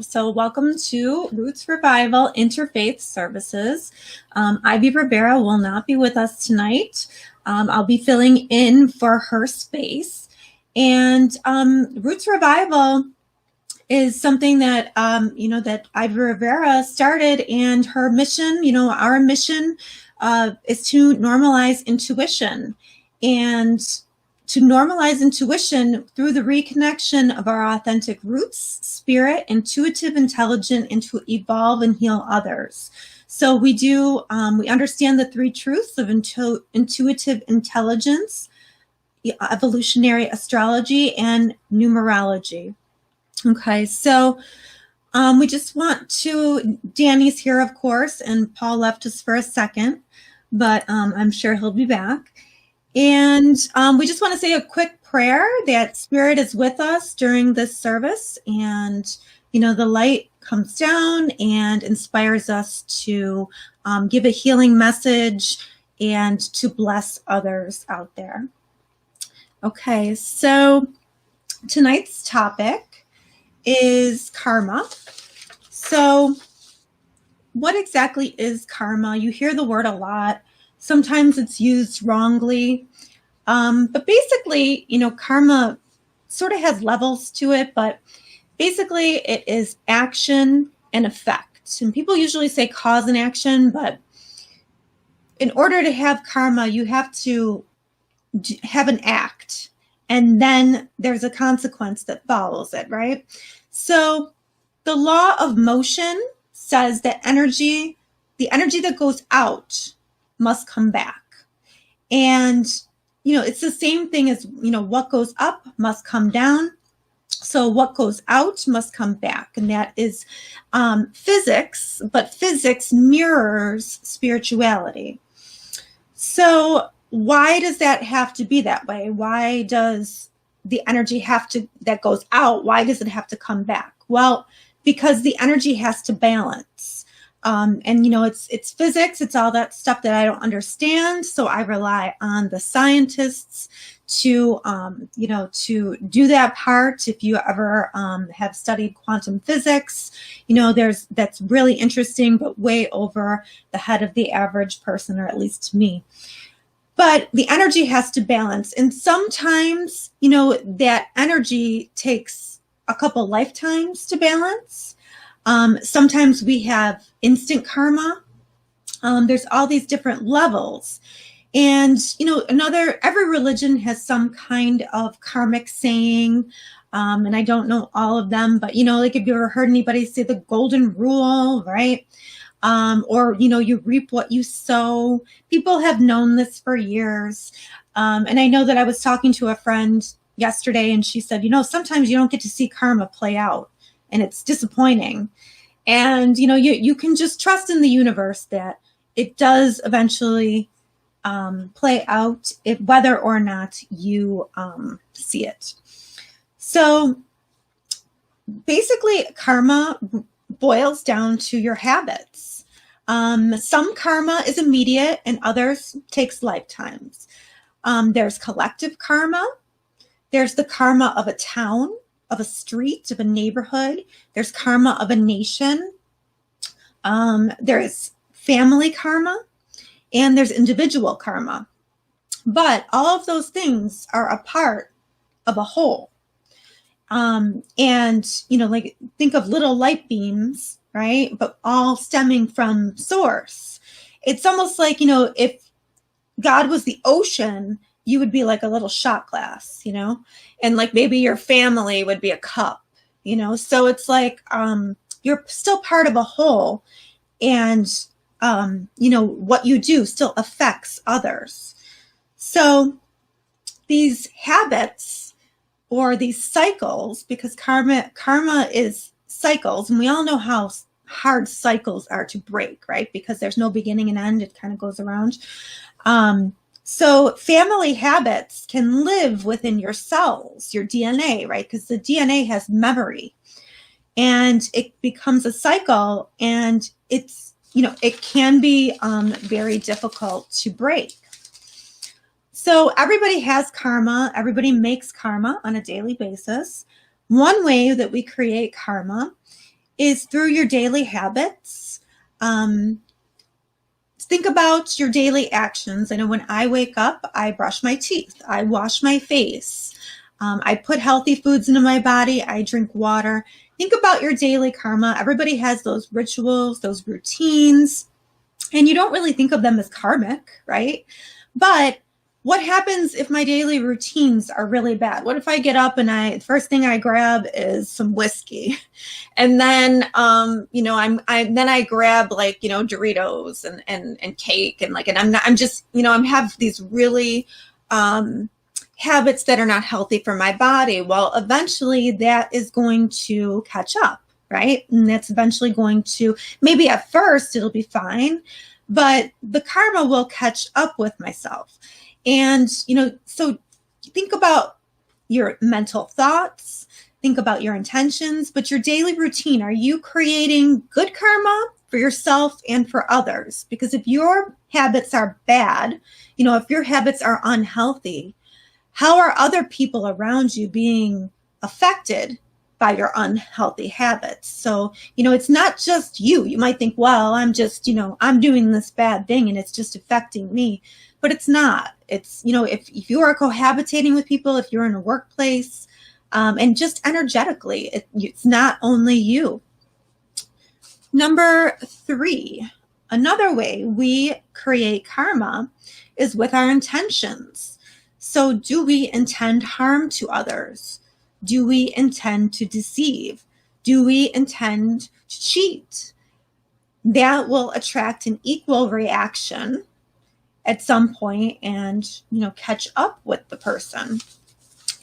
So welcome to Roots Revival Interfaith Services. Ivy Rivera will not be with us tonight. I'll be filling in for her space. And Roots Revival is something that, that Ivy Rivera started, and her mission, our mission is to normalize intuition. And to normalize intuition through the reconnection of our authentic roots, spirit, intuitive, intelligent, and to evolve and heal others. So we understand the three truths of intuitive intelligence, evolutionary astrology, and numerology. Okay, so we just want to, Danny's here, of course, and Paul left us for a second, but I'm sure he'll be back. And we just want to say a quick prayer that Spirit is with us during this service, and the light comes down and inspires us to give a healing message and to bless others out there. Okay, so tonight's topic is karma. So what exactly is karma? You hear the word a lot. Sometimes it's used wrongly. But basically, karma sort of has levels to it, but basically it is action and effect. And people usually say cause and action, but in order to have karma, you have to have an act, and then there's a consequence that follows it, right? So the law of motion says that the energy that goes out must come back. And, it's the same thing as, what goes up must come down. So what goes out must come back. And that is physics, but physics mirrors spirituality. So why does that have to be that way? Why does the energy that goes out, why does it have to come back? Well, because the energy has to balance. And it's physics, it's all that stuff that I don't understand. So I rely on the scientists to do that part. If you ever have studied quantum physics, that's really interesting, but way over the head of the average person, or at least to me. But the energy has to balance. And sometimes, that energy takes a couple lifetimes to balance. Sometimes we have instant karma. There's all these different levels. And, every religion has some kind of karmic saying. And I don't know all of them, but, like if you ever heard anybody say the golden rule, right? Or, you reap what you sow. People have known this for years. And I know that I was talking to a friend yesterday, and she said, sometimes you don't get to see karma play out, and it's disappointing. And, you can just trust in the universe that it does eventually play out, whether or not you see it. So basically, karma boils down to your habits. Some karma is immediate and others takes lifetimes. There's collective karma. There's the karma of a town, of a street, of a neighborhood. There's karma of a nation. There is family karma, and there's individual karma. But all of those things are a part of a whole. And, like think of little light beams, right? But all stemming from source. It's almost like, if God was the ocean, you would be like a little shot glass, and like maybe your family would be a cup, so it's like, you're still part of a whole, and, what you do still affects others. So these habits or these cycles, because karma is cycles, and we all know how hard cycles are to break, right? Because there's no beginning and end. It kind of goes around. So family habits can live within your cells, your DNA, right? Because the DNA has memory, and it becomes a cycle, and it's, it can be very difficult to break. So everybody has karma. Everybody makes karma on a daily basis. One way that we create karma is through your daily habits. Think about your daily actions. I know when I wake up, I brush my teeth, I wash my face, I put healthy foods into my body, I drink water. Think about your daily karma. Everybody has those rituals, those routines, and you don't really think of them as karmic, right? But what happens if my daily routines are really bad? What if I get up and the first thing I grab is some whiskey, and then then I grab like Doritos and cake and I'm have these really habits that are not healthy for my body. Well, eventually that is going to catch up, right? And that's eventually going to, maybe at first it'll be fine, but the karma will catch up with myself. And, so think about your mental thoughts, think about your intentions, but your daily routine, are you creating good karma for yourself and for others? Because if your habits are bad, if your habits are unhealthy, how are other people around you being affected by your unhealthy habits? So, it's not just you. You might think, well, I'm just, I'm doing this bad thing and it's just affecting me. But it's not. It's, if you are cohabitating with people, if you're in a workplace, and just energetically, it's not only you. Number 3, another way we create karma is with our intentions. So do we intend harm to others? Do we intend to deceive? Do we intend to cheat? That will attract an equal reaction at some point and, catch up with the person.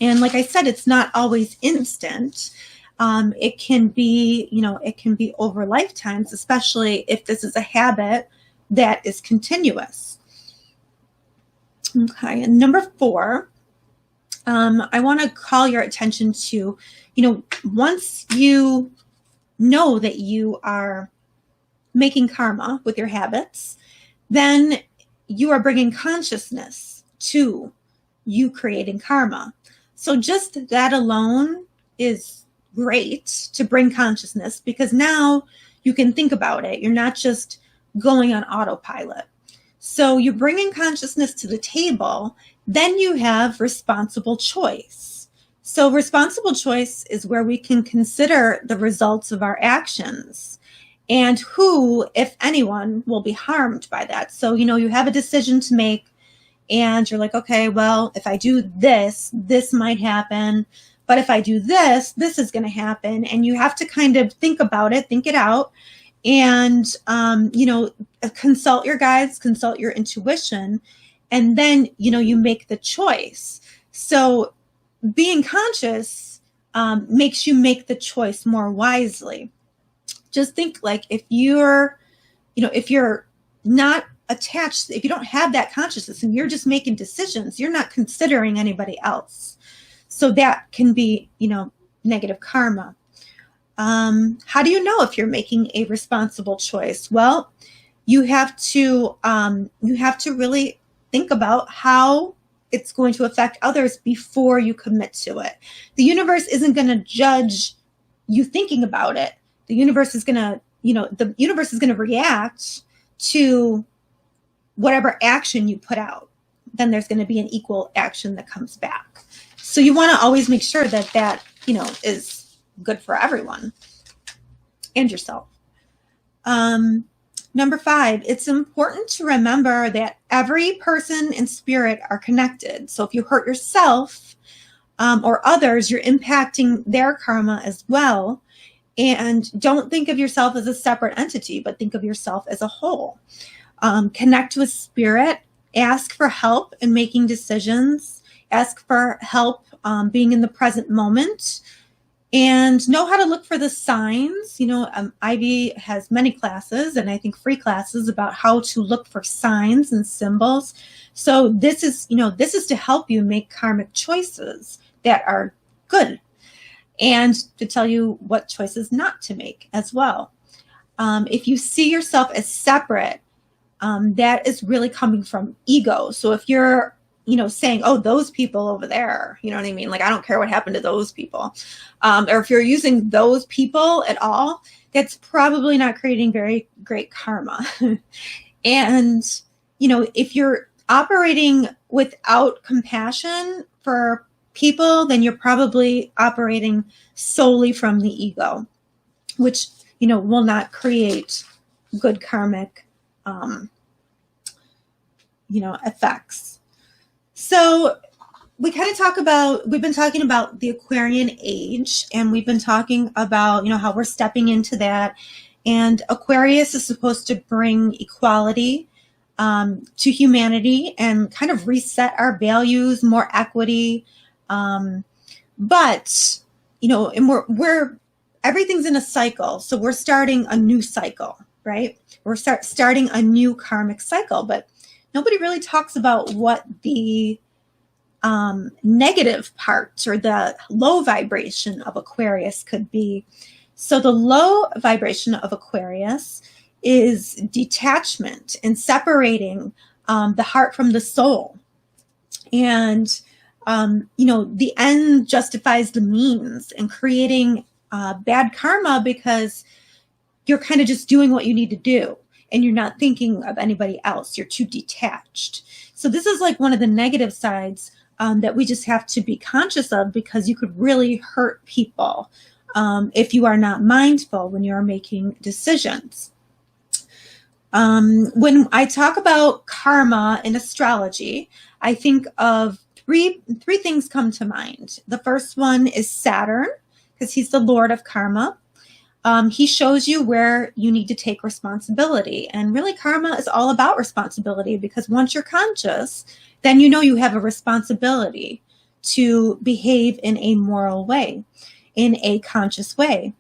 And like I said, it's not always instant. It can be over lifetimes, especially if this is a habit that is continuous. Okay, and number 4, I want to call your attention to, once you know that you are making karma with your habits, then you are bringing consciousness to you creating karma. So just that alone is great to bring consciousness, because now you can think about it. You're not just going on autopilot. So you're bringing consciousness to the table. Then you have responsible choice. So responsible choice is where we can consider the results of our actions and who, if anyone, will be harmed by that. So, you have a decision to make and you're like, okay, well, if I do this, this might happen. But if I do this, this is going to happen. And you have to kind of think about it, think it out, and, consult your guides, consult your intuition, and then, you make the choice. So being conscious makes you make the choice more wisely. Just think like if you're not attached, if you don't have that consciousness and you're just making decisions, you're not considering anybody else. So that can be, negative karma. How do you know if you're making a responsible choice? Well, you have to really think about how it's going to affect others before you commit to it. The universe isn't going to judge you thinking about it. The universe is going to, react to whatever action you put out. Then there's going to be an equal action that comes back. So you want to always make sure that is good for everyone and yourself. Number 5, it's important to remember that every person and spirit are connected. So if you hurt yourself or others, you're impacting their karma as well. And don't think of yourself as a separate entity, but think of yourself as a whole. Connect with spirit, ask for help in making decisions, ask for help being in the present moment, and know how to look for the signs. Ivy has many classes, and I think free classes about how to look for signs and symbols. So this is to help you make karmic choices that are good, and to tell you what choices not to make as well. If you see yourself as separate, that is really coming from ego. So if you're, saying, oh, those people over there, you know what I mean? Like, I don't care what happened to those people. Or if you're using those people at all, that's probably not creating very great karma. And, if you're operating without compassion for people, then you're probably operating solely from the ego, which, will not create good karmic, effects. So we've been talking about the Aquarian age, and we've been talking about, how we're stepping into that. And Aquarius is supposed to bring equality to humanity and kind of reset our values, more equity. But, and we're everything's in a cycle. So we're starting a new cycle, right? We're starting a new karmic cycle, but nobody really talks about what the negative parts or the low vibration of Aquarius could be. So the low vibration of Aquarius is detachment and separating the heart from the soul. And, the end justifies the means, and creating bad karma because you're kind of just doing what you need to do and you're not thinking of anybody else. You're too detached. So this is like one of the negative sides that we just have to be conscious of, because you could really hurt people if you are not mindful when you are making decisions. When I talk about karma in astrology, I think of three things come to mind. The first one is Saturn, because he's the Lord of karma. He shows you where you need to take responsibility. And really, karma is all about responsibility, because once you're conscious, then you have a responsibility to behave in a moral way, in a conscious way.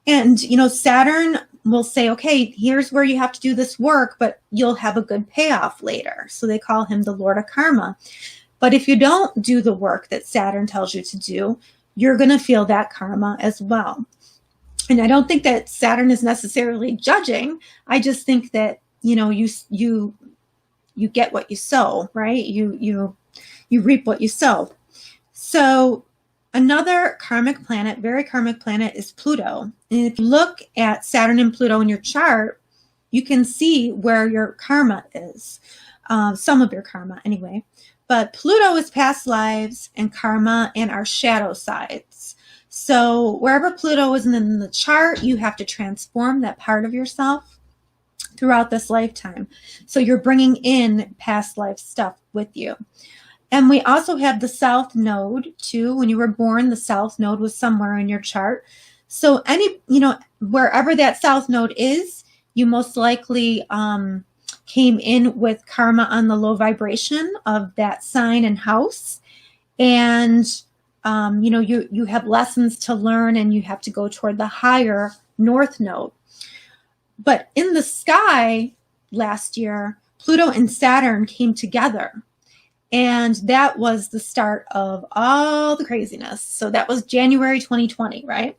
And, Saturn will say, okay, here's where you have to do this work, but you'll have a good payoff later. So they call him the Lord of Karma. But if you don't do the work that Saturn tells you to do, you're going to feel that karma as well. And I don't think that Saturn is necessarily judging. I just think that, you get what you sow, right? You reap what you sow. So another karmic planet, very karmic planet, is Pluto. And if you look at Saturn and Pluto in your chart, you can see where your karma is. Some of your karma anyway. But Pluto is past lives and karma and our shadow sides. So wherever Pluto is in the chart, you have to transform that part of yourself throughout this lifetime. So you're bringing in past life stuff with you. And we also have the South Node too. When you were born, the South Node was somewhere in your chart. So wherever that South Node is, you most likely came in with karma on the low vibration of that sign and house. And, you have lessons to learn, and you have to go toward the higher North Node. But in the sky last year, Pluto and Saturn came together. And that was the start of all the craziness. So that was January 2020, right?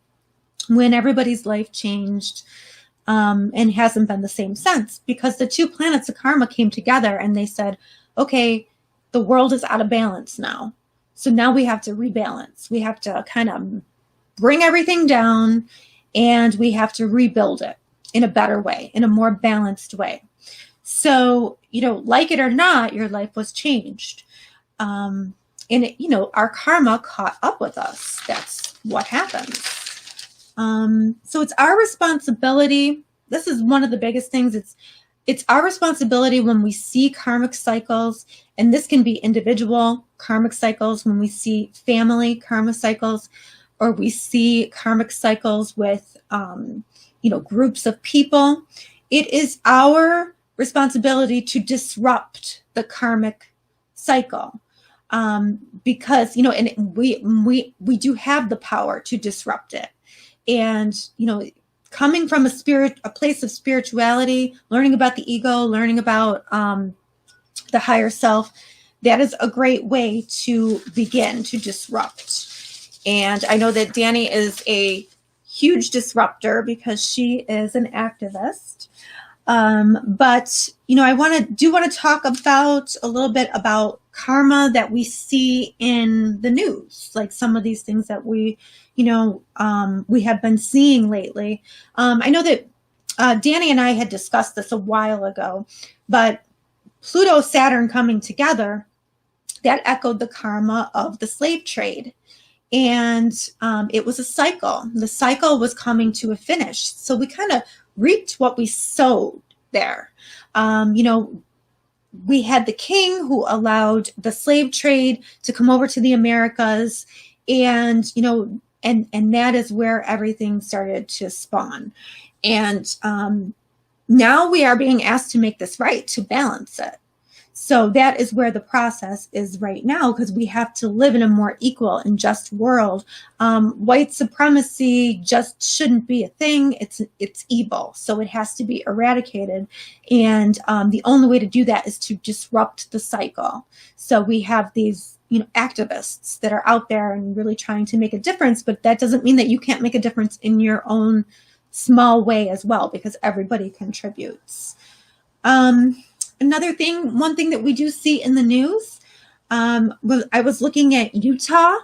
When everybody's life changed and hasn't been the same since, because the two planets of karma came together and they said, okay, the world is out of balance now. So now we have to rebalance. We have to kind of bring everything down, and we have to rebuild it in a better way, in a more balanced way. So, like it or not, your life was changed. And, our karma caught up with us. That's what happens. So it's our responsibility. This is one of the biggest things. It's our responsibility when we see karmic cycles, and this can be individual karmic cycles, when we see family karma cycles, or we see karmic cycles with, groups of people. It is our responsibility to disrupt the karmic cycle, because and we do have the power to disrupt it. And coming from a place of spirituality, learning about the ego, learning about the higher self, that is a great way to begin to disrupt. And I know that Danny is a huge disruptor because she is an activist. But I want to talk about a little bit about karma that we see in the news, like some of these things that we we have been seeing lately. I know that Danny and I had discussed this a while ago, but Pluto, Saturn coming together, that echoed the karma of the slave trade. And it was a cycle. The cycle was coming to a finish. So we kind of reaped what we sowed there. We had the king who allowed the slave trade to come over to the Americas. And, and that is where everything started to spawn. And now we are being asked to make this right, to balance it. So that is where the process is right now, because we have to live in a more equal and just world. White supremacy just shouldn't be a thing. It's evil. So it has to be eradicated. And the only way to do that is to disrupt the cycle. So we have these activists that are out there and really trying to make a difference, but that doesn't mean that you can't make a difference in your own small way as well, because everybody contributes. One thing that we do see in the news, I was looking at Utah,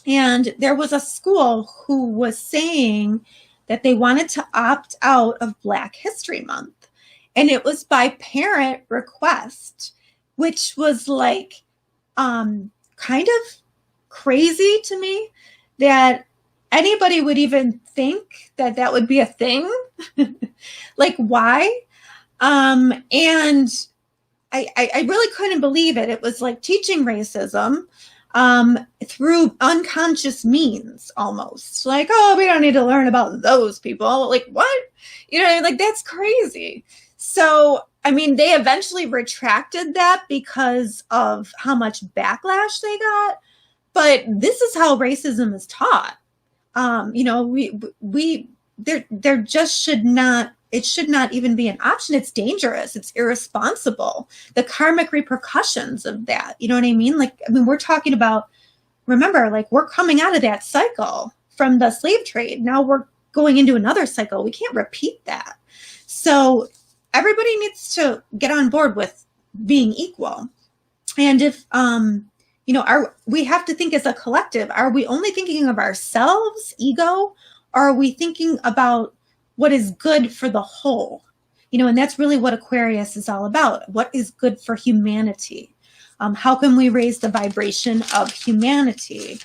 and there was a school who was saying that they wanted to opt out of Black History Month. And it was by parent request, which was like kind of crazy to me that anybody would even think that that would be a thing. Like, why? And I really couldn't believe it. It was like teaching racism through unconscious means, almost. Like, oh, we don't need to learn about those people. Like, what? Like, that's crazy. So, I mean, they eventually retracted that because of how much backlash they got. But this is how racism is taught. There just should not, it should not even be an option. It's dangerous. It's irresponsible. The karmic repercussions of that. You know what I mean? We're talking about, remember, we're coming out of that cycle from the slave trade. Now we're going into another cycle. We can't repeat that. So everybody needs to get on board with being equal. And if, we have to think as a collective. Are we only thinking of ourselves, ego, or are we thinking about what is good for the whole? And that's really what Aquarius is all about. What is good for humanity? How can we raise the vibration of humanity?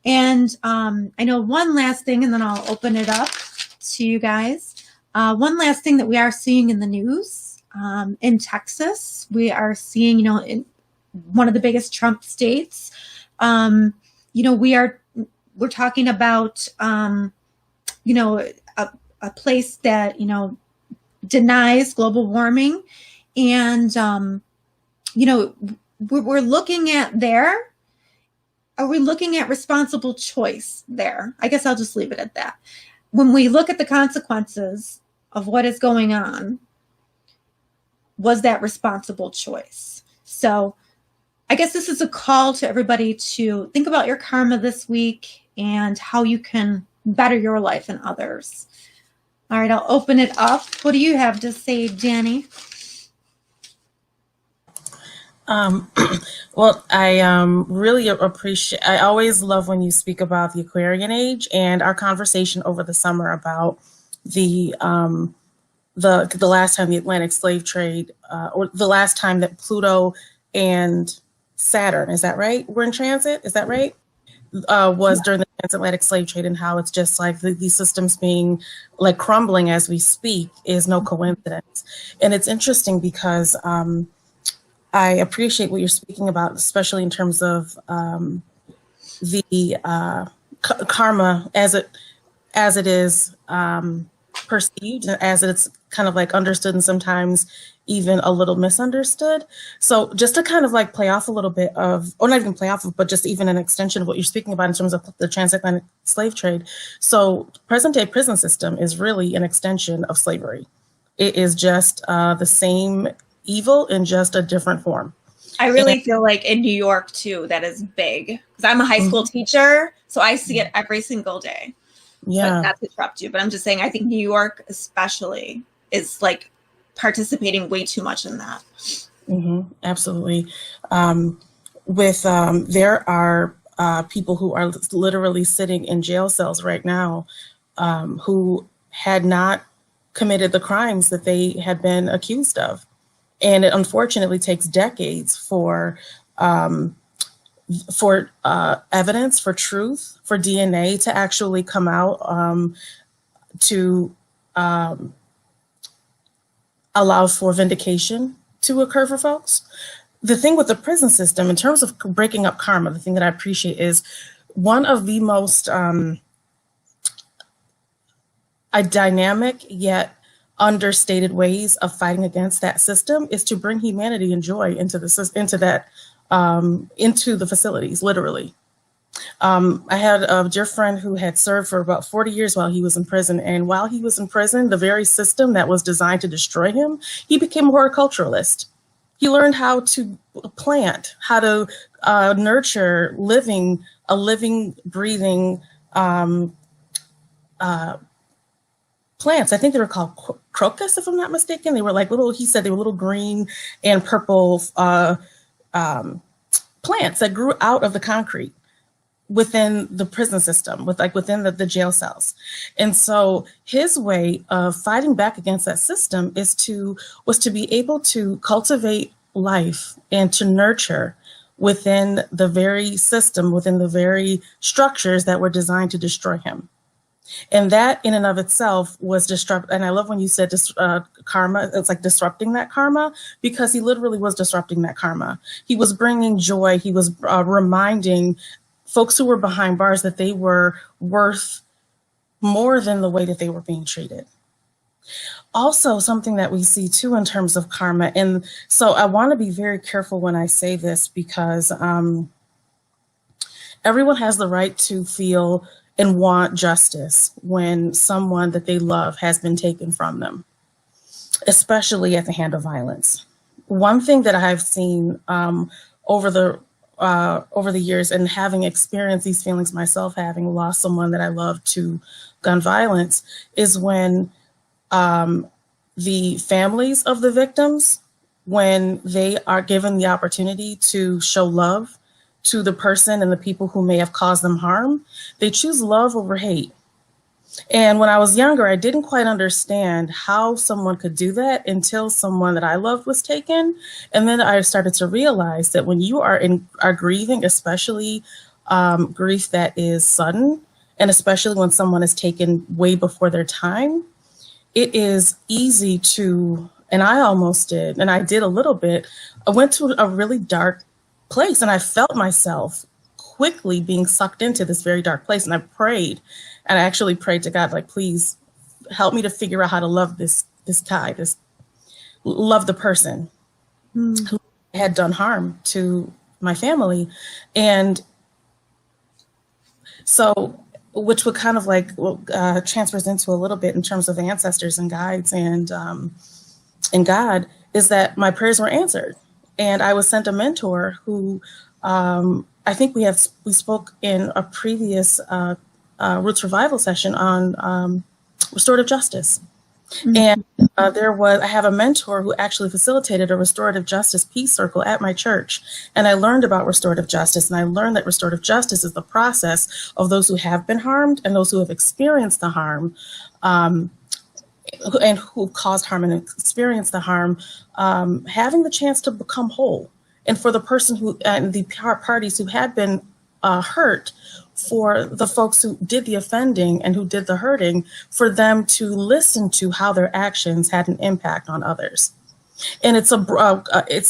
And I know one last thing, and then I'll open it up to you guys. One last thing that we are seeing in the news, in Texas, we are seeing, in one of the biggest Trump states, we're talking about, a place that, denies global warming. And, we're looking at there. Are we looking at responsible choice there? I guess I'll just leave it at that. When we look at the consequences of what is going on, was that responsible choice? So I guess this is a call to everybody to think about your karma this week and how you can better your life and others. All right, I'll open it up. What do you have to say, Danny? Well, I really appreciate, I always love when you speak about the Aquarian age, and our conversation over the summer about the last time the Atlantic slave trade, or the last time that Pluto and Saturn, is that right? We're in transit, is that right? Was during the transatlantic slave trade, and how it's just like these systems being like crumbling as we speak is no coincidence. And it's interesting because I appreciate what you're speaking about, especially in terms of the karma as it is perceived, as it's kind of like understood and sometimes even a little misunderstood. So just to kind of like play off a little bit of, or not even play off of, but just even an extension of what you're speaking about in terms of the transatlantic slave trade. So present day prison system is really an extension of slavery. It is just the same evil in just a different form. I really feel like in New York too, that is big, because I'm a high school teacher, so I see it every single day. Yeah. But not to interrupt you, but I'm just saying, I think New York especially is like participating way too much in that. Mm-hmm, absolutely. There are people who are literally sitting in jail cells right now, who had not committed the crimes that they had been accused of. And it unfortunately takes decades for evidence, for truth, for DNA to actually come out, to allow for vindication to occur for folks. The thing with the prison system, in terms of breaking up karma, the thing that I appreciate is one of the most a dynamic yet understated ways of fighting against that system is to bring humanity and joy into the facilities, literally. I had a dear friend who had served for about 40 years while he was in prison. And while he was in prison, the very system that was designed to destroy him, he became a horticulturalist. He learned how to plant, how to nurture a living, breathing plants. I think they were called crocus, if I'm not mistaken. They were like he said they were little green and purple plants that grew out of the concrete within the prison system, within the jail cells. And so his way of fighting back against that system was to be able to cultivate life and to nurture within the very system, within the very structures that were designed to destroy him. And that in and of itself was disrupt. And I love when you said karma, it's like disrupting that karma, because he literally was disrupting that karma. He was bringing joy. He was reminding folks who were behind bars that they were worth more than the way that they were being treated. Also, something that we see too in terms of karma. And so I want to be very careful when I say this, because everyone has the right to feel and want justice when someone that they love has been taken from them, especially at the hand of violence. One thing that I've seen over the years, and having experienced these feelings myself, having lost someone that I love to gun violence, is when the families of the victims, when they are given the opportunity to show love to the person and the people who may have caused them harm, they choose love over hate. And when I was younger, I didn't quite understand how someone could do that until someone that I loved was taken. And then I started to realize that when you are grieving, especially grief that is sudden, and especially when someone is taken way before their time, it is easy to, and I almost did, and I did a little bit, I went to a really dark place, and I felt myself quickly being sucked into this very dark place. And I prayed, and I actually prayed to God, like, please help me to figure out how to love love the person who had done harm to my family. And so, which would kind of transfers into a little bit in terms of ancestors and guides and God, is that my prayers were answered. And I was sent a mentor who I think we spoke in a previous Roots Revival session on restorative justice. Mm-hmm. And I have a mentor who actually facilitated a restorative justice peace circle at my church. And I learned about restorative justice, and I learned that restorative justice is the process of those who have been harmed and those who have experienced the harm, and who caused harm and experienced the harm, having the chance to become whole. And for the person and the parties who had been hurt, for the folks who did the offending and who did the hurting, for them to listen to how their actions had an impact on others. And it's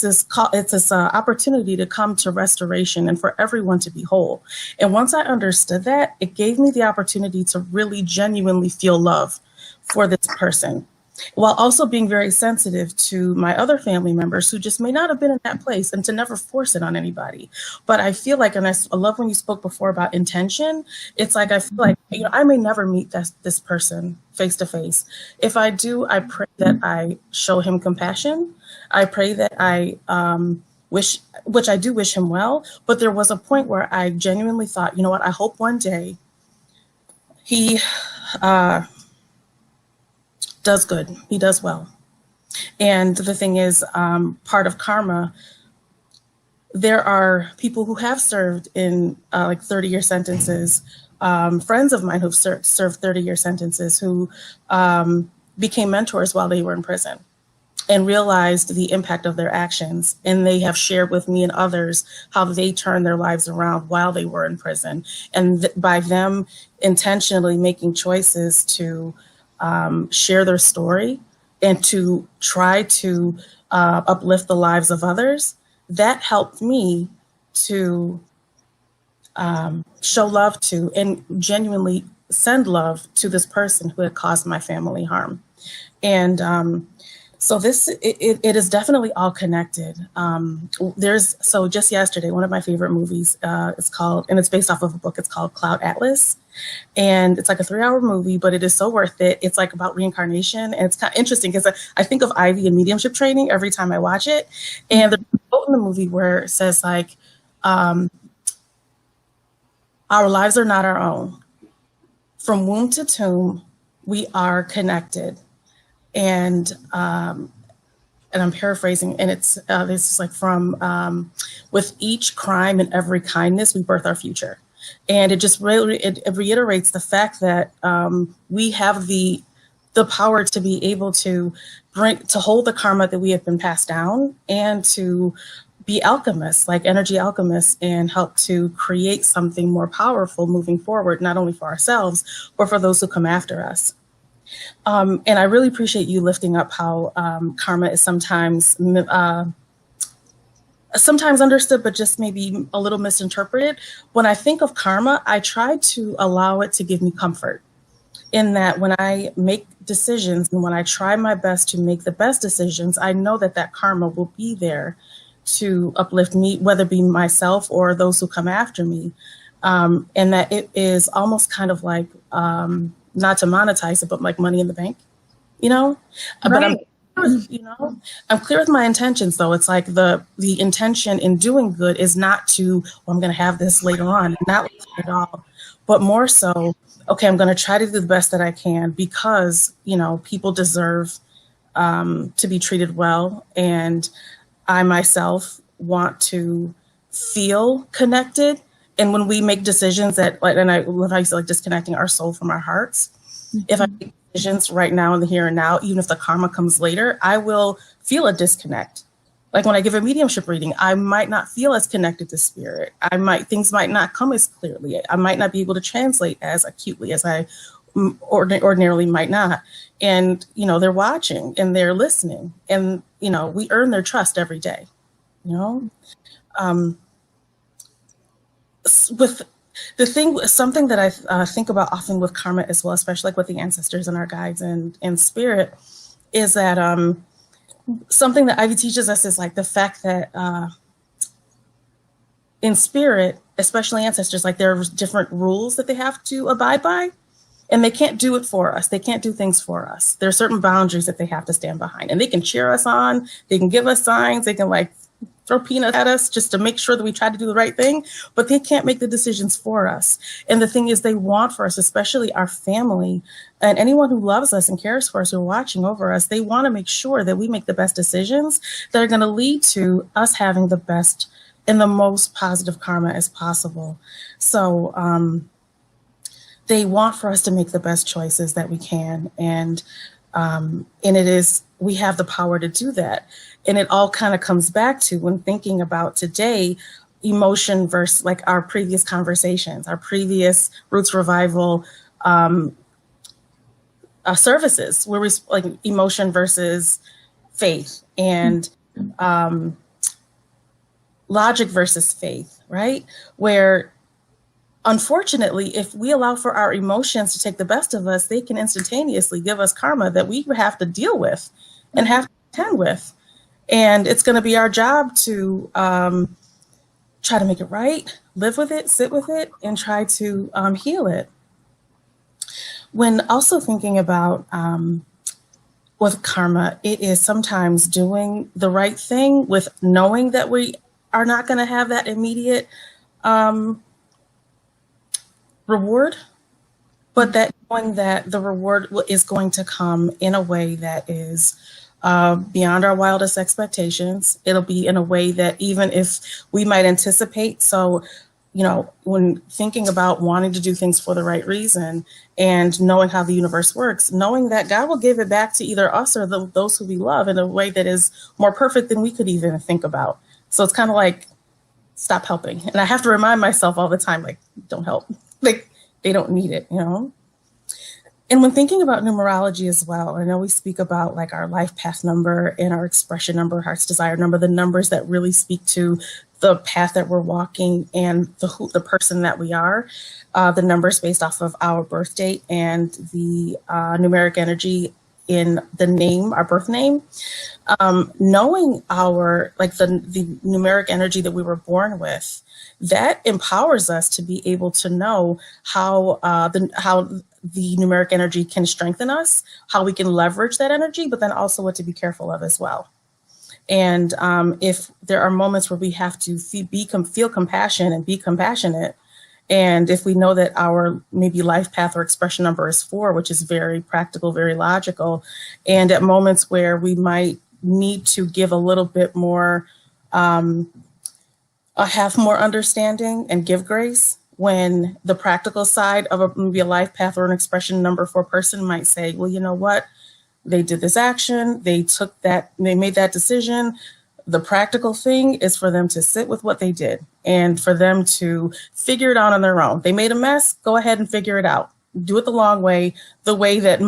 this opportunity to come to restoration and for everyone to be whole. And once I understood that, it gave me the opportunity to really genuinely feel love for this person, while also being very sensitive to my other family members who just may not have been in that place, and to never force it on anybody. But I feel like, and I love when you spoke before about intention, it's like, I feel like, I may never meet this person face to face. If I do, I pray that I show him compassion. I pray that I wish him well. But there was a point where I genuinely thought, I hope one day he does good. He does well. And the thing is, part of karma, there are people who have served in like 30-year sentences, friends of mine who've served 30-year sentences who became mentors while they were in prison and realized the impact of their actions. And they have shared with me and others how they turned their lives around while they were in prison. And by them intentionally making choices to share their story and to try to uplift the lives of others, that helped me to show love to and genuinely send love to this person who had caused my family harm. And so it is definitely all connected. So just yesterday, one of my favorite movies is called, and it's based off of a book, it's called Cloud Atlas. And it's like a 3-hour movie, but it is so worth it. It's like about reincarnation. And it's kind of interesting because I think of Ivy and mediumship training every time I watch it. And there's a quote in the movie where it says like, our lives are not our own. From womb to tomb, we are connected. And I'm paraphrasing, and it's this is like from with each crime and every kindness, we birth our future. And it just really it reiterates the fact that we have the power to be able to hold the karma that we have been passed down and to be alchemists, like energy alchemists, and help to create something more powerful moving forward, not only for ourselves, but for those who come after us. And I really appreciate you lifting up how karma is sometimes understood, but just maybe a little misinterpreted. When I think of karma, I try to allow it to give me comfort in that when I make decisions and when I try my best to make the best decisions, I know that karma will be there to uplift me, whether it be myself or those who come after me. And that it is almost kind of like, not to monetize it, but like money in the bank, Right. But I'm clear with my intentions, though. It's like the intention in doing good is not to, I'm going to have this later on, not like that at all, but more so, okay, I'm going to try to do the best that I can because, people deserve to be treated well. And I myself want to feel connected. And when we make decisions that, and I love how you say, like disconnecting our soul from our hearts. Mm-hmm. If I make decisions right now in the here and now, even if the karma comes later, I will feel a disconnect. Like when I give a mediumship reading, I might not feel as connected to spirit. Things might not come as clearly. I might not be able to translate as acutely as I ordinarily might not. And, they're watching and they're listening and, we earn their trust every day, with something that I think about often with karma as well, especially like with the ancestors and our guides and spirit, is that something that Ivy teaches us is like the fact that in spirit, especially ancestors, like there are different rules that they have to abide by, and they can't do it for us. They can't do things for us. There are certain boundaries that they have to stand behind, and they can cheer us on. They can give us signs. They can throw peanuts at us just to make sure that we try to do the right thing, but they can't make the decisions for us. And the thing is, they want for us, especially our family and anyone who loves us and cares for us, who are watching over us, they want to make sure that we make the best decisions that are going to lead to us having the best and the most positive karma as possible. So they want for us to make the best choices that we can. And we have the power to do that. And it all kind of comes back to, when thinking about today, emotion versus like our previous conversations, our previous Roots Revival services, where we like emotion versus faith and logic versus faith, right? Where unfortunately, if we allow for our emotions to take the best of us, they can instantaneously give us karma that we have to deal with and have to contend with. And it's going to be our job to try to make it right, live with it, sit with it, and try to heal it. When also thinking about with karma, it is sometimes doing the right thing with knowing that we are not going to have that immediate reward, but that knowing that the reward is going to come in a way that is beyond our wildest expectations. It'll be in a way that even if we might anticipate. So, when thinking about wanting to do things for the right reason and knowing how the universe works, knowing that God will give it back to either us or those who we love in a way that is more perfect than we could even think about. So it's kind of like, stop helping. And I have to remind myself all the time, like, don't help. Like, they don't need it, And when thinking about numerology as well, I know we speak about like our life path number and our expression number, heart's desire number, the numbers that really speak to the path that we're walking and the person that we are, the numbers based off of our birth date and the numeric energy in the name, our birth name, knowing our, like the numeric energy that we were born with, that empowers us to be able to know how the numeric energy can strengthen us, how we can leverage that energy, but then also what to be careful of as well. And if there are moments where we have to feel compassion and be compassionate, and if we know that our maybe life path or expression number is 4, which is very practical, very logical, and at moments where we might need to give a little bit more, have more understanding and give grace, when the practical side of maybe a life path or an expression number 4 person might say, well, you know what? They did this action, they made that decision. The practical thing is for them to sit with what they did and for them to figure it out on their own. They made a mess, go ahead and figure it out. Do it the long way, the way that,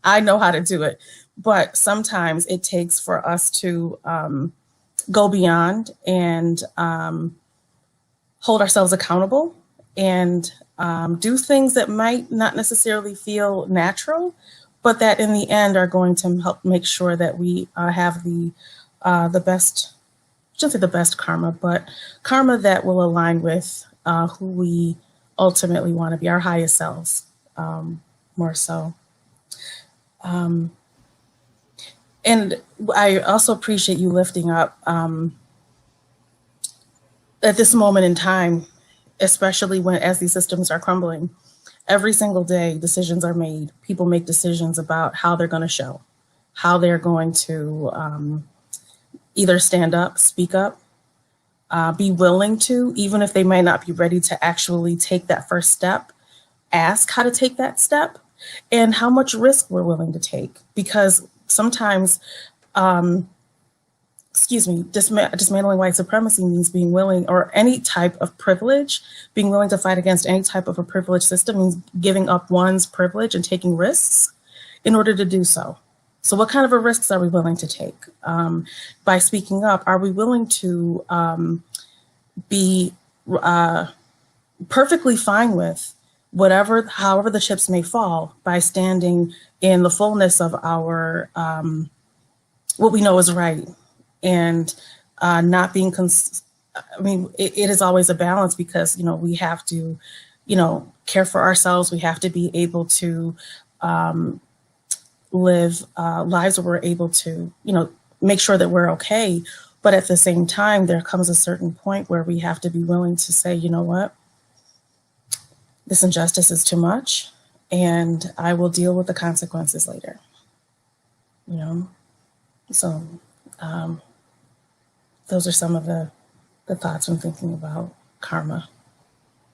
I know how to do it. But sometimes it takes for us to go beyond and hold ourselves accountable and do things that might not necessarily feel natural, but that in the end are going to help make sure that we have the best, I shouldn't say the best karma, but karma that will align with who we ultimately want to be, our highest selves, more so. And I also appreciate you lifting up at this moment in time, especially as these systems are crumbling. Every single day, decisions are made. People make decisions about how they're going to show, how they're going to either stand up, speak up, be willing to, even if they might not be ready to actually take that first step, ask how to take that step and how much risk we're willing to take. Because sometimes, dismantling white supremacy means being willing, or any type of privilege, being willing to fight against any type of a privileged system means giving up one's privilege and taking risks in order to do so. So what kind of risks are we willing to take? By speaking up, are we willing to be perfectly fine with however the chips may fall, by standing in the fullness of our, what we know is right, and not being, it is always a balance, because, we have to, care for ourselves. We have to be able to live lives where we're able to, make sure that we're okay. But at the same time, there comes a certain point where we have to be willing to say, you know what, this injustice is too much, and I will deal with the consequences later. So those are some of the thoughts when thinking about karma.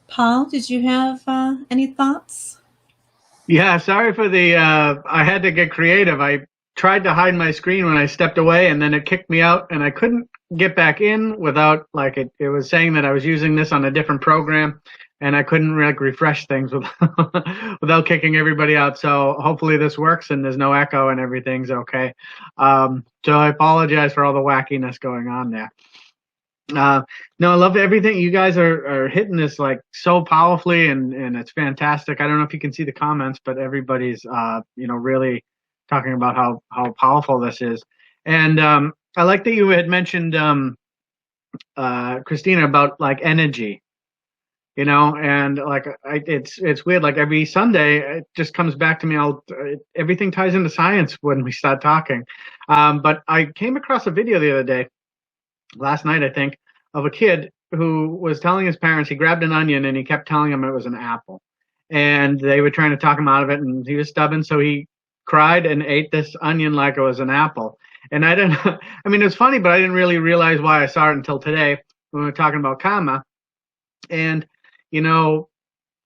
Paul, did you have any thoughts? Yeah, sorry for I had to get creative. I tried to hide my screen when I stepped away, and then it kicked me out, and I couldn't get back in without, it was saying that I was using this on a different program, and I couldn't refresh things without kicking everybody out. So hopefully this works and there's no echo and everything's okay. So I apologize for all the wackiness going on there. No, I love everything. You guys are hitting this so powerfully, and it's fantastic. I don't know if you can see the comments, but everybody's really talking about how powerful this is. And I like that you had mentioned Christina about energy, and it's weird. Every Sunday, it just comes back to me. Everything ties into science when we start talking. But I came across a video the other day, last night, I think, of a kid who was telling his parents he grabbed an onion and he kept telling them it was an apple. And they were trying to talk him out of it, and he was stubborn. So he cried and ate this onion like it was an apple. And I didn't, I mean, it's funny, but I didn't really realize why I saw it until today when we were talking about karma. And, you know,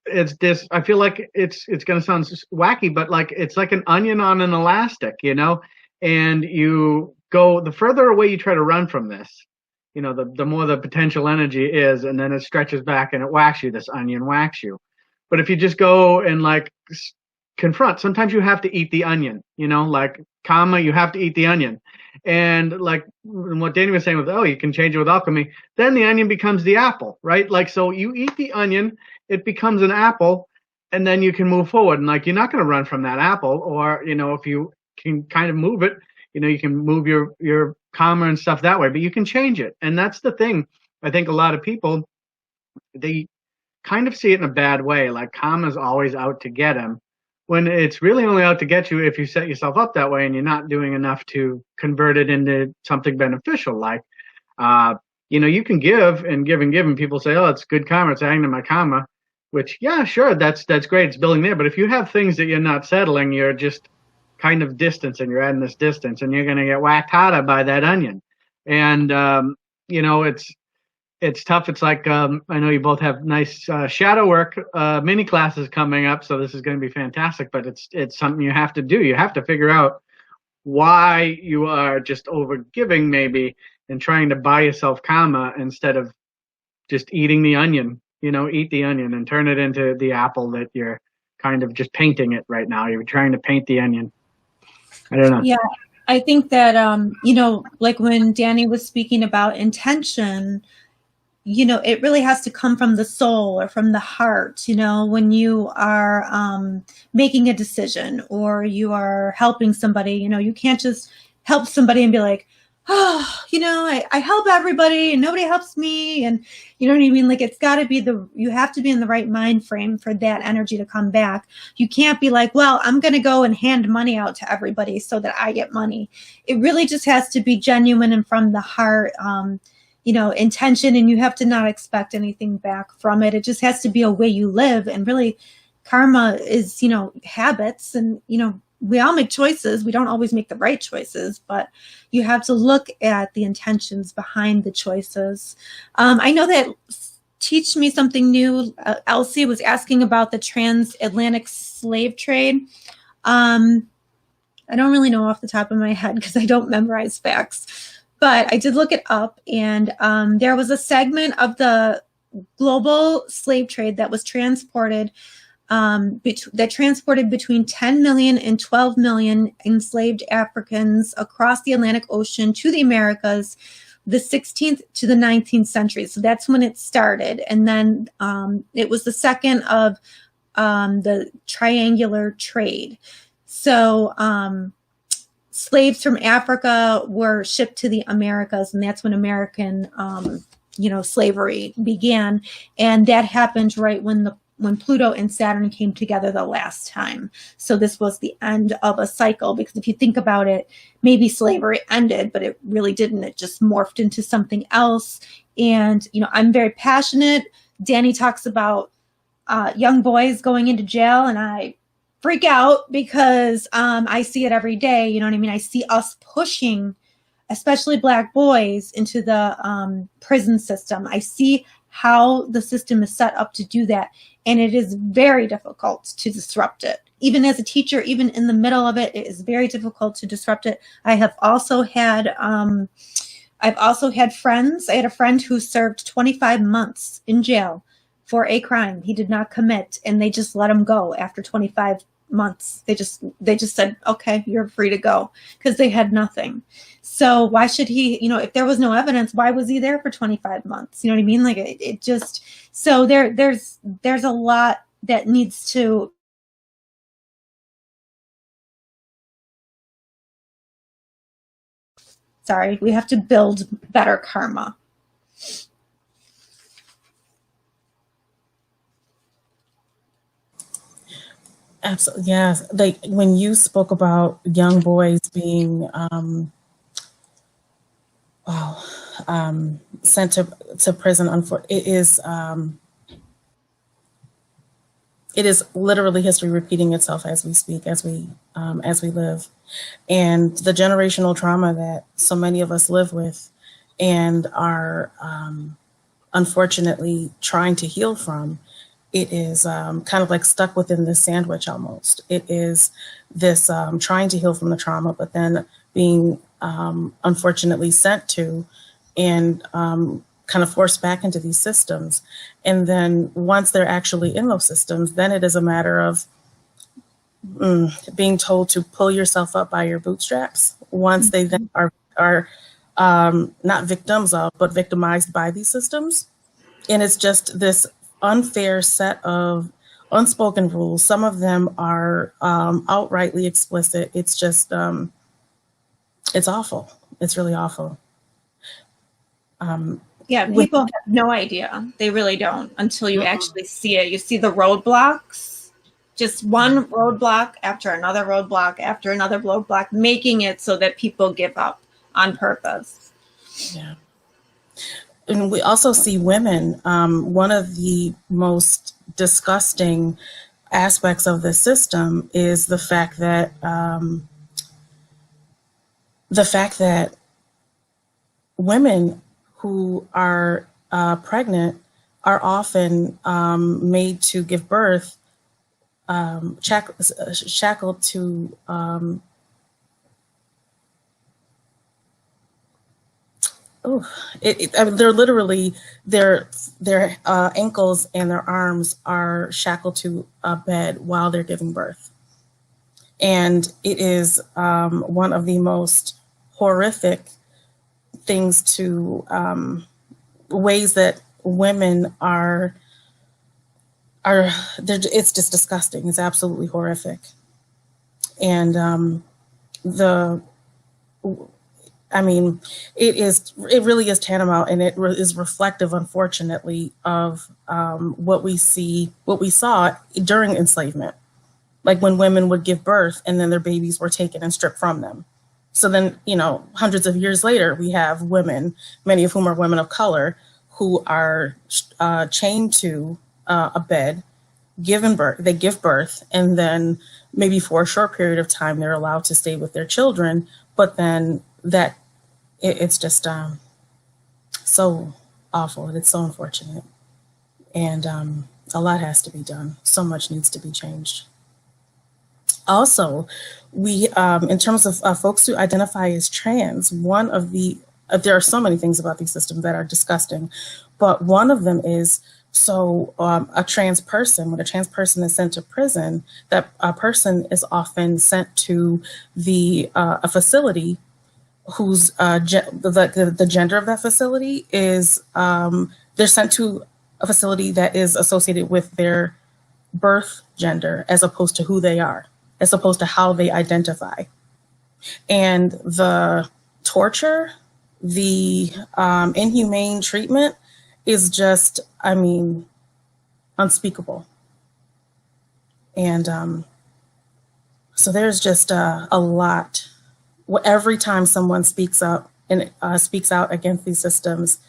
it's this, I feel like it's going to sound wacky, but like, it's like an onion on an elastic, you know, and you go, the further away you try to run from this, you know, the more the potential energy is, and then it stretches back and it whacks you, this onion whacks you. But if you just go and like confront, sometimes you have to eat the onion, you know, like karma, you have to eat the onion. And like what Danny was saying with, oh, you can change it with alchemy, then the onion becomes the apple, right? Like, so you eat the onion, it becomes an apple, and then you can move forward. And like, you're not going to run from that apple, or, you know, if you can kind of move it, you know, you can move your karma and stuff that way, but you can change it. And that's the thing. I think a lot of people, they kind of see it in a bad way. Like karma's always out to get him, when it's really only out to get you if you set yourself up that way and you're not doing enough to convert it into something beneficial. Like, you know, you can give and give and give, and people say, oh, it's good karma, it's adding to my karma, which, yeah, sure, that's great, it's building there. But if you have things that you're not settling, you're just kind of distancing, you're adding this distance, and you're going to get whacked harder by that onion. And, you know, it's tough. It's like, I know you both have nice shadow work mini classes coming up, so this is going to be fantastic, but it's something you have to do. You have to figure out why you are just over giving maybe and trying to buy yourself karma instead of just eating the onion. You know, eat the onion and turn it into the apple that you're kind of just painting it right now. You're trying to paint the onion. I don't know. Yeah, I think that, you know, like when Danny was speaking about intention, you know, it really has to come from the soul or from the heart. You know, when you are making a decision or you are helping somebody, you know, you can't just help somebody and be like, oh, you know, I help everybody and nobody helps me. And you know what I mean? Like, it's got to be you have to be in the right mind frame for that energy to come back. You can't be like, well, I'm going to go and hand money out to everybody so that I get money. It really just has to be genuine and from the heart. You know, intention, and you have to not expect anything back from it. It just has to be a way you live. And really, karma is, you know, habits. And, you know, we all make choices. We don't always make the right choices, but you have to look at the intentions behind the choices. I know that Teach Me Something New, Elsie was asking about the transatlantic slave trade. I don't really know off the top of my head because I don't memorize facts. But I did look it up, and there was a segment of the global slave trade that was transported, between 10 million and 12 million enslaved Africans across the Atlantic Ocean to the Americas, the 16th to the 19th century. So that's when it started. And then it was the second of the triangular trade. So slaves from Africa were shipped to the Americas, and that's when American, you know, slavery began. And that happened right when Pluto and Saturn came together the last time. So this was the end of a cycle, because if you think about it, maybe slavery ended, but it really didn't. It just morphed into something else. And, you know, I'm very passionate. Danny talks about young boys going into jail, and I freak out because I see it every day. You know what I mean? I see us pushing, especially Black boys, into the prison system. I see how the system is set up to do that. And it is very difficult to disrupt it. Even as a teacher, even in the middle of it, it is very difficult to disrupt it. I have also had, I've also had friends. I had a friend who served 25 months in jail for a crime he did not commit, and they just let him go after 25 months. They just said, okay, you're free to go, because they had nothing. So why should he, you know, if there was no evidence, why was he there for 25 months? You know what I mean? Like it just, so there's a lot that needs to, we have to build better karma. Absolutely, yes. Like when you spoke about young boys being sent to prison, it it is literally history repeating itself as we speak, as we live. And the generational trauma that so many of us live with and are unfortunately trying to heal from, it is kind of like stuck within this sandwich almost. It is this trying to heal from the trauma, but then being unfortunately sent to and kind of forced back into these systems. And then once they're actually in those systems, then it is a matter of being told to pull yourself up by your bootstraps once they then are not victims of, but victimized by these systems. And it's just this unfair set of unspoken rules. Some of them are outrightly explicit. It's just, it's awful. It's really awful. Yeah, people have no idea. They really don't until you actually see it. You see the roadblocks, just one roadblock after another roadblock after another roadblock, making it so that people give up on purpose. Yeah. And we also see women. One of the most disgusting aspects of the system is the fact that women who are pregnant are often made to give birth, shackled to they're literally their ankles and their arms are shackled to a bed while they're giving birth, and it is one of the most horrific things to ways that women are it's just disgusting. It's absolutely horrific. And it really is tantamount, and it is reflective, unfortunately, of what we saw during enslavement, like when women would give birth and then their babies were taken and stripped from them. So then, hundreds of years later, we have women, many of whom are women of color, who are chained to a bed, given birth. They give birth, and then maybe for a short period of time, they're allowed to stay with their children. But then it's just so awful. It's so unfortunate, and a lot has to be done. So much needs to be changed. Also, we, in terms of folks who identify as trans, one of the, there are so many things about these systems that are disgusting, but one of them is, a trans person, when a trans person is sent to prison, that a person is often sent to a facility whose, the gender of that facility is, they're sent to a facility that is associated with their birth gender as opposed to who they are, as opposed to how they identify. And the torture, the inhumane treatment is just, unspeakable. And so there's just a lot. Every time someone speaks up and speaks out against these systems,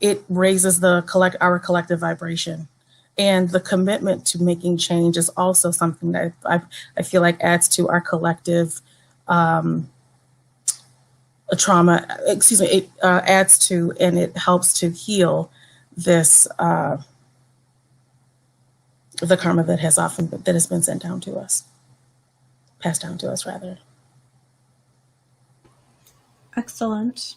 it raises our collective vibration. And the commitment to making change is also something that I feel like adds to our collective trauma. It adds to, and it helps to heal this the karma that has been sent down to us, passed down to us rather. Excellent.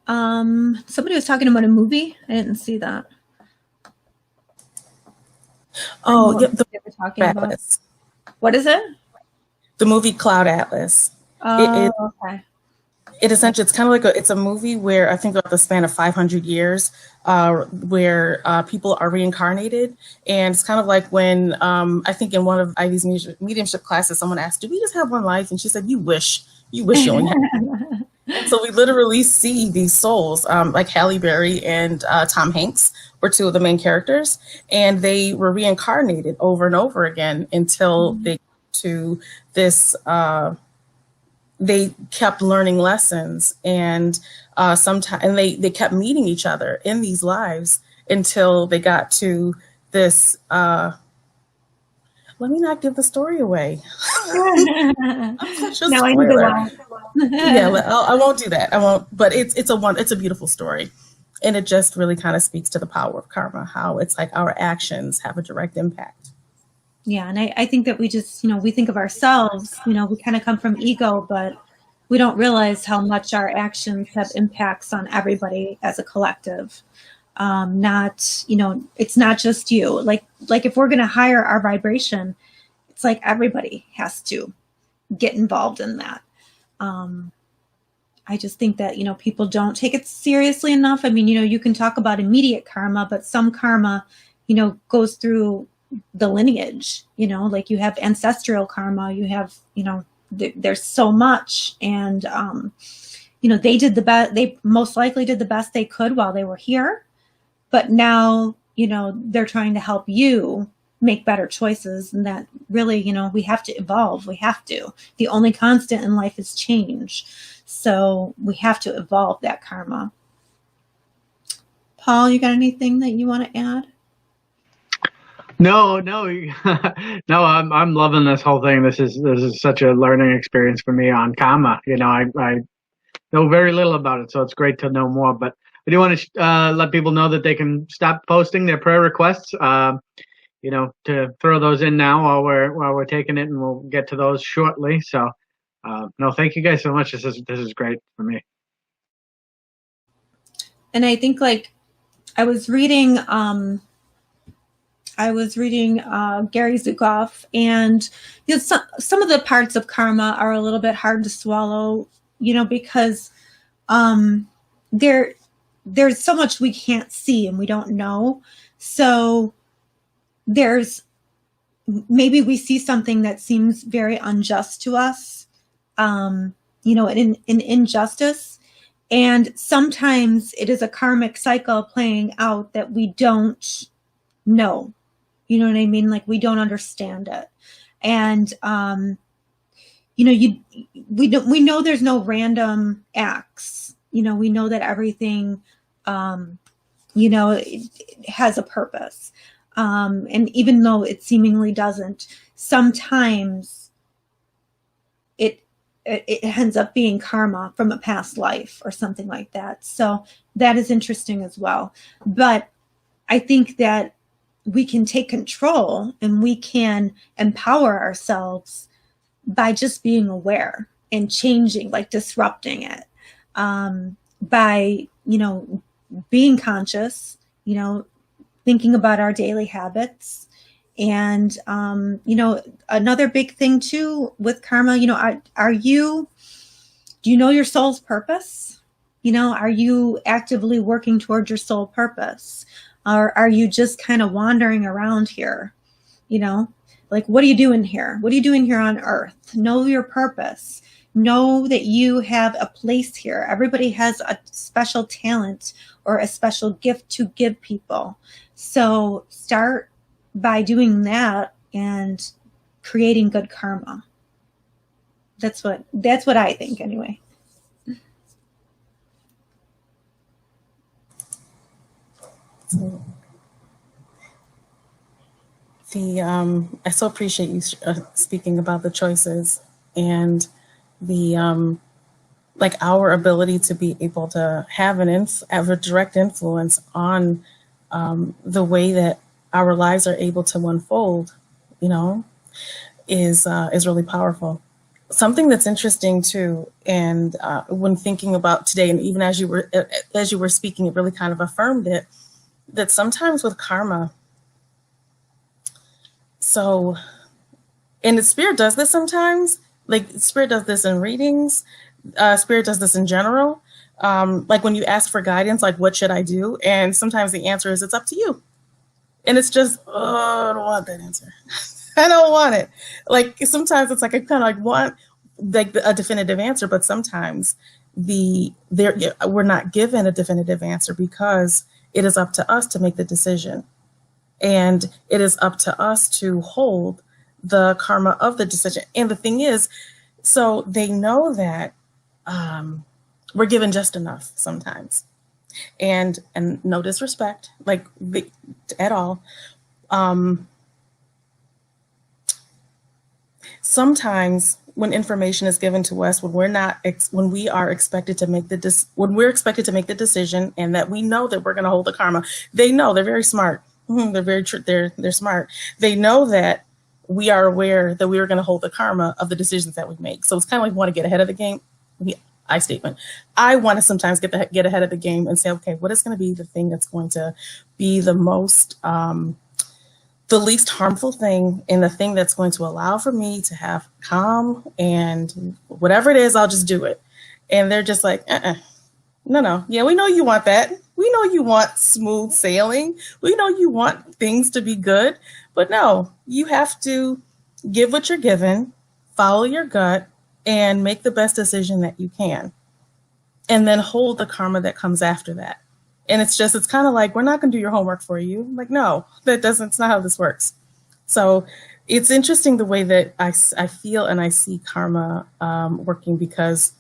Somebody was talking about a movie. I didn't see that. Oh, yeah, they were talking about. What is it? The movie Cloud Atlas. Oh, okay. It essentially, it's kind of like it's a movie where I think about the span of 500 years, where people are reincarnated, and it's kind of like when I think in one of Ivy's mediumship classes, someone asked, "Do we just have one life?" And she said, "You wish you only had." So we literally see these souls, like Halle Berry and Tom Hanks were two of the main characters, and they were reincarnated over and over again until they to this they kept learning lessons, and sometimes they kept meeting each other in these lives until they got to this. Let me not give the story away. I'm such a Now I need to spoiler. watch. Yeah, I won't do that. I won't. But it's a beautiful story, and it just really kind of speaks to the power of karma. How it's like our actions have a direct impact. Yeah, and I think that we just, we think of ourselves, we kind of come from ego, but we don't realize how much our actions have impacts on everybody as a collective. Not, it's not just you. Like if we're going to hire our vibration, it's like everybody has to get involved in that. I just think that, people don't take it seriously enough. I mean, you can talk about immediate karma, but some karma, goes through the lineage, like you have ancestral karma, you have, there's so much. And, they did the best, they most likely did the best they could while they were here. But now, they're trying to help you make better choices. And that really, we have to evolve. We have to. The only constant in life is change. So we have to evolve that karma. Paul, you got anything that you want to add? No, no. I'm loving this whole thing. This is such a learning experience for me on karma. I know very little about it, so it's great to know more. But I do want to let people know that they can stop posting their prayer requests. To throw those in now while we're taking it, and we'll get to those shortly. So, no, thank you guys so much. This is great for me. And I think I was reading Gary Zukav, and some of the parts of karma are a little bit hard to swallow, because there's so much we can't see and we don't know. So maybe we see something that seems very unjust to us, an injustice. And sometimes it is a karmic cycle playing out that we don't know. You know what I mean? Like we don't understand it. And, we know there's no random acts. We know that everything, it has a purpose. And even though it seemingly doesn't, sometimes it ends up being karma from a past life or something like that. So that is interesting as well. But I think that we can take control and we can empower ourselves by just being aware and changing, disrupting it, by, being conscious, thinking about our daily habits. And, another big thing too with karma, do you know your soul's purpose? Are you actively working towards your soul purpose? Or are you just kind of wandering around here? What are you doing here? What are you doing here on earth? Know your purpose. Know that you have a place here. Everybody has a special talent or a special gift to give people. So start by doing that and creating good karma. That's what I think anyway. I so appreciate you speaking about the choices and the our ability to be able to have a direct influence on the way that our lives are able to unfold, is really powerful. Something that's interesting too, and when thinking about today, and even as you were speaking, it really kind of affirmed it, that sometimes with karma, and the Spirit does this sometimes, Spirit does this in readings, Spirit does this in general, when you ask for guidance, what should I do? And sometimes the answer is, it's up to you. And it's just, I don't want that answer. I don't want it. Sometimes it's I kind of want a definitive answer, but sometimes we're not given a definitive answer because it is up to us to make the decision. And it is up to us to hold the karma of the decision. And the thing is, So they know that we're given just enough sometimes, and no disrespect, like at all. Sometimes when information is given to us, when we are expected to make the decision, and that we know that we're going to hold the karma, they know, they're very smart. They're smart. They know that we are aware that we are going to hold the karma of the decisions that we make. So it's kind of like we want to get ahead of the game. I want to sometimes get ahead of the game and say, okay, what is going to be the thing that's going to be the most, the least harmful thing, and the thing that's going to allow for me to have calm, and whatever it is, I'll just do it. And they're just like, no. Yeah, we know you want that. We know you want smooth sailing. We know you want things to be good, but no, you have to give what you're given, follow your gut, and make the best decision that you can. And then hold the karma that comes after that. And it's kind of like, we're not going to do your homework for you. I'm like, no, it's not how this works. So it's interesting the way that I feel and I see karma working, because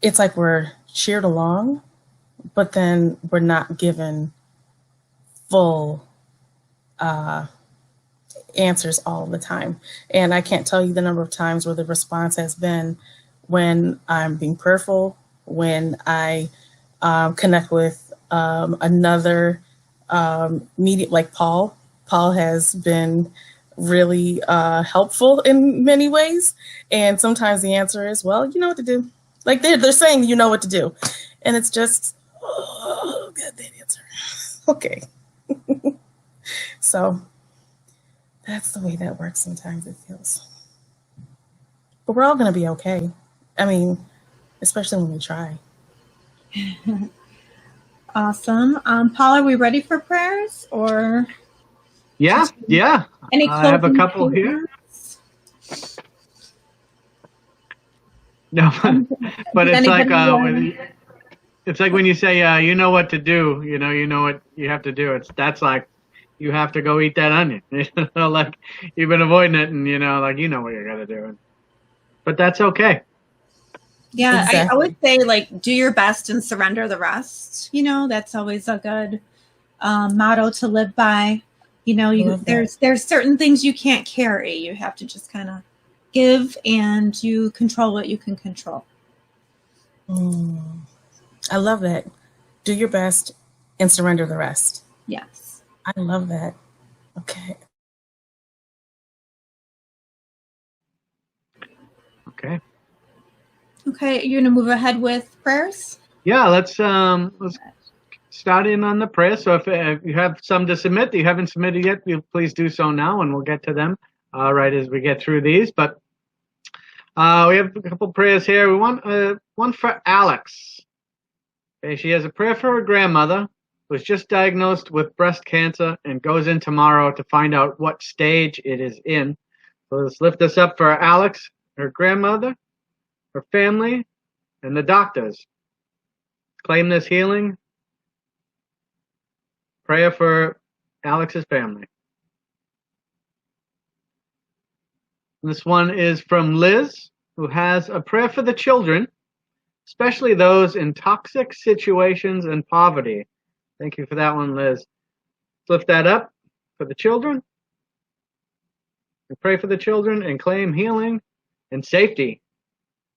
it's like we're cheered along, but then we're not given full answers all the time. And I can't tell you the number of times where the response has been, when I'm being prayerful, when I connect with another medium like Paul. Paul has been really helpful in many ways. And sometimes the answer is, well, you know what to do. Like they're saying, you know what to do. And it's just, oh, got that answer. Okay. So that's the way that works sometimes, it feels. But we're all going to be okay. I mean, especially when we try. Awesome. Paul, are we ready for prayers, or? Yeah. Any I have a couple here. No, but it's like it's like when you say you know what to do, you know what you have to do. That's like you have to go eat that onion. Like you've been avoiding it, and like you know what you're gonna do. But that's okay. Yeah, exactly. I always say, like, do your best and surrender the rest. That's always a good motto to live by. There's certain things you can't carry. You have to just kind of give, and you control what you can control. I love that. Do your best and surrender the rest. Yes. I love that. Okay. Okay, you're gonna move ahead with prayers? Yeah, let's start in on the prayer. So if you have some to submit that you haven't submitted yet, please do so now, and we'll get to them right as we get through these. But we have a couple prayers here. We want one for Alex. Okay, she has a prayer for her grandmother, who was just diagnosed with breast cancer and goes in tomorrow to find out what stage it is in. So let's lift this up for Alex, her grandmother, her family, and the doctors. Claim this healing. Prayer for Alex's family. This one is from Liz, who has a prayer for the children, especially those in toxic situations and poverty. Thank you for that one, Liz. Let's lift that up for the children. And pray for the children and claim healing and safety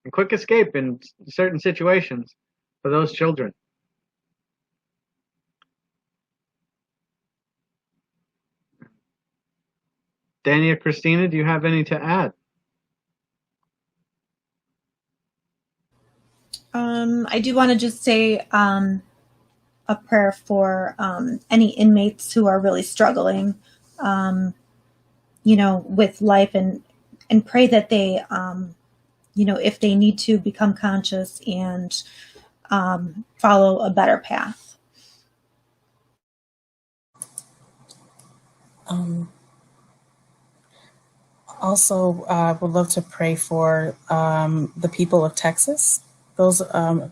and quick escape in certain situations for those children. Danny or Christina, do you have any to add? I do want to just say a prayer for any inmates who are really struggling, with life, and pray that they, if they need to, become conscious and follow a better path. Also, would love to pray for the people of Texas, those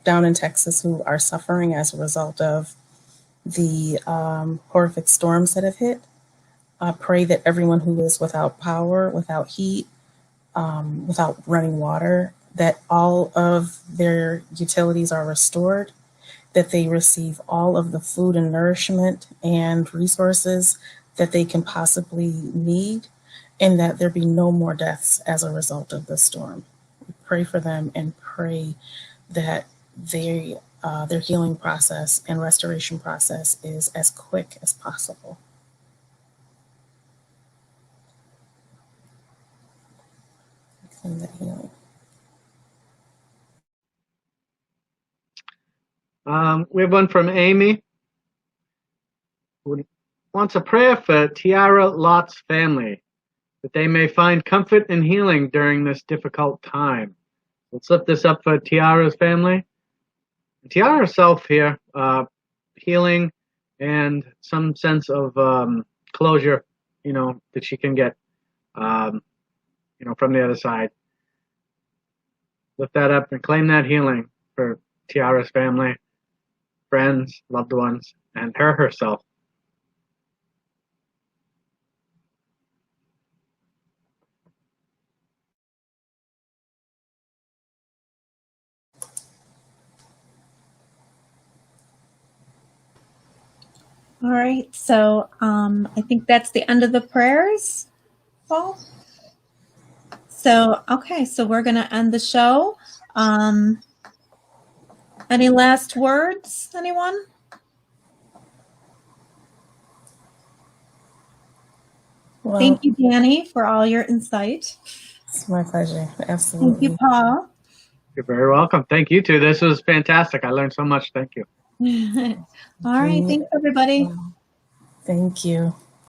down in Texas who are suffering as a result of the horrific storms that have hit. Pray that everyone who is without power, without heat, without running water, that all of their utilities are restored, that they receive all of the food and nourishment and resources that they can possibly need, and that there be no more deaths as a result of the storm. We pray for them and pray that their healing process and restoration process is as quick as possible. And the healing. We have one from Amy, who wants a prayer for Tiara Lott's family, that they may find comfort and healing during this difficult time. Let's lift this up for Tiara's family. Tiara herself here, healing and some sense of closure, that she can get, from the other side. Lift that up and claim that healing for Tiara's family, friends, loved ones, and her herself. All right, so I think that's the end of the prayers, Paul. So, okay, so we're going to end the show. Any last words, anyone? Well, Thank you, Danny, for all your insight. It's my pleasure. Absolutely. Thank you, Paul. You're very welcome. Thank you, too. This was fantastic. I learned so much. Thank you. All right, thanks, everybody. Thank you.